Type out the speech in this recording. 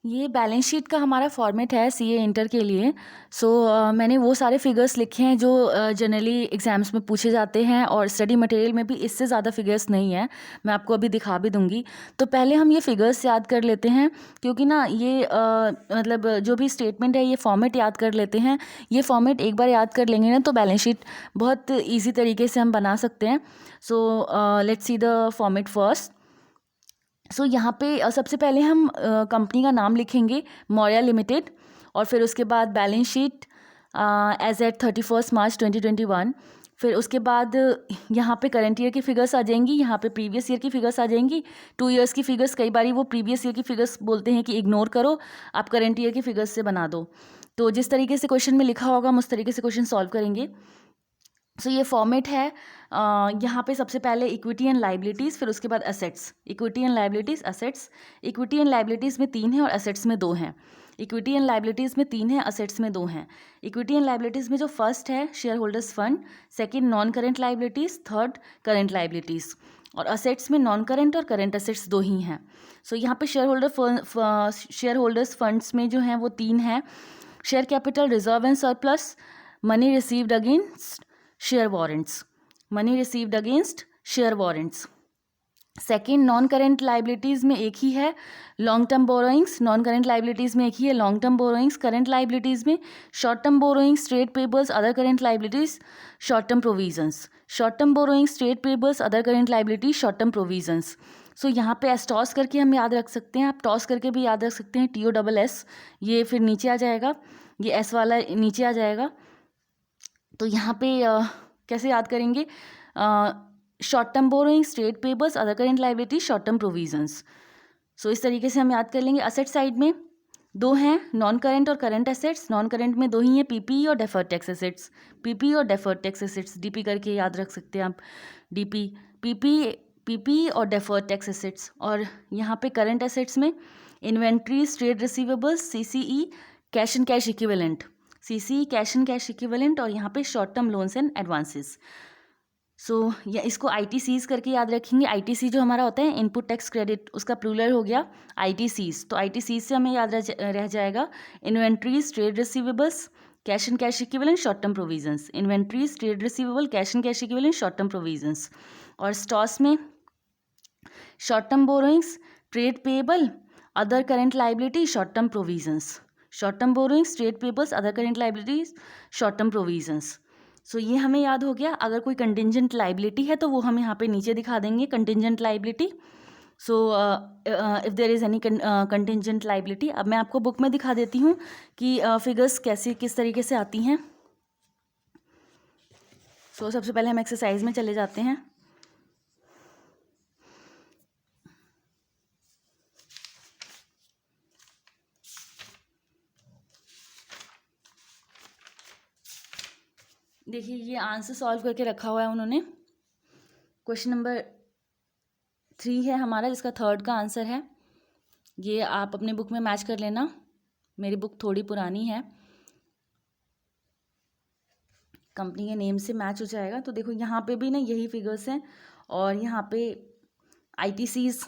ये balance sheet का हमारा फॉर्मेट है सीए इंटर के लिए। मैंने वो सारे फिगर्स लिखे हैं जो जनरली एग्ज़ाम्स में पूछे जाते हैं, और स्टडी मटेरियल में भी इससे ज़्यादा फिगर्स नहीं है। मैं आपको अभी दिखा भी दूंगी। तो पहले हम ये फिगर्स याद कर लेते हैं, क्योंकि ना ये मतलब जो भी स्टेटमेंट है ये फॉर्मेट याद कर लेते हैं। ये फॉर्मेट एक बार याद कर लेंगे ना तो बैलेंस शीट बहुत ईजी तरीके से हम बना सकते हैं। Let's see the format first. यहाँ पे सबसे पहले हम कंपनी का नाम लिखेंगे, मौर्या लिमिटेड, और फिर उसके बाद बैलेंस शीट एज एट 31 मार्च 2021। फिर उसके बाद यहाँ पे करंट ईयर की फिगर्स आ जाएंगी, यहाँ पे प्रीवियस ईयर की फिगर्स आ जाएंगी। 2 ईयर्स की फिगर्स, कई बार वो प्रीवियस ईयर की फिगर्स बोलते हैं कि इग्नोर करो, आप करंट ईयर की फिगर्स से बना दो। तो जिस तरीके से क्वेश्चन में लिखा होगा हम उस तरीके से क्वेश्चन सॉल्व करेंगे। ये फॉर्मेट है। यहाँ पे सबसे पहले इक्विटी एंड लाइबिलिटीज़, फिर उसके बाद assets. Equity and liabilities, assets. Equity and liabilities में 3 हैं और एसेट्स में 2 हैं। इक्विटी एंड लाइबिलिटीज़ में 3 हैं, एसेट्स में 2 हैं। इक्विटी एंड लाइबिलिटीज़ में जो फर्स्ट है share holders fund, second non current liabilities, third current liabilities. और असेट्स में नॉन करेंट और करेंट असेट्स 2 ही हैं। यहाँ पे शेयर होल्डर्स फंड्स में जो हैं वो 3 हैं: share capital, reserve and surplus, money received against share warrants. Money received against share warrants. Second non current liabilities में एक ही है, long term borrowings. Non current liabilities में एक ही है, long term borrowings. Current liabilities में short term borrowings, trade payables, other current liabilities, short term provisions. Short term borrowings, trade payables, other current liabilities, short term provisions. यहाँ पे S toss करके हम याद रख सकते हैं, आप टॉस करके भी याद रख सकते हैं, TOSS। ये फिर नीचे आ जाएगा, ये एस वाला नीचे आ जाएगा। तो यहाँ पे कैसे याद करेंगे? Short term borrowings, trade payables, other current liability, short term provisions. इस तरीके से हम याद कर लेंगे। असेट साइड में 2 हैं, नॉन करेंट और करेंट एसेट्स। नॉन करेंट में 2 ही हैं, PPE और डेफर्ड टैक्स एसेट्स। PPE और डेफर्ड टैक्स एसेट्स, DP करके याद रख सकते हैं आप, DP, PPE और डेफर्ड टैक्स एसेट्स। और यहाँ पे करेंट एसेट्स में inventories, trade receivables, CCE, cash and cash equivalent, CCE cash and cash equivalent. और यहाँ पे short term loans and advances. या इसको ITCs करके याद रखेंगे। ITC जो हमारा होता है इनपुट टैक्स क्रेडिट, उसका प्लूरल हो गया ITCs। तो ITCs से हमें याद रह जाएगा inventories, trade receivables, cash and cash equivalent, short term provisions. Inventories, trade receivable, cash and cash equivalent, short term provisions. और स्टॉस में short term borrowings, trade payable, other current liability, short term provisions. Short term borrowings, trade payables, other current liabilities, short term provisions. ये हमें याद हो गया। अगर कोई contingent liability है तो वो हम यहाँ पे नीचे दिखा देंगे, contingent liability. If there is any contingent liability, अब मैं आपको बुक में दिखा देती हूँ कि फिगर्स किस तरीके से आती हैं। सबसे पहले हम एक्सरसाइज में चले जाते हैं। देखिए ये आंसर सॉल्व करके रखा हुआ है उन्होंने। क्वेश्चन नंबर 3 है हमारा, जिसका थर्ड का आंसर है। ये आप अपने बुक में मैच कर लेना, मेरी बुक थोड़ी पुरानी है, कंपनी के नेम से मैच हो जाएगा। तो देखो यहाँ पे भी ना यही फिगर्स हैं, और यहाँ पे ITCs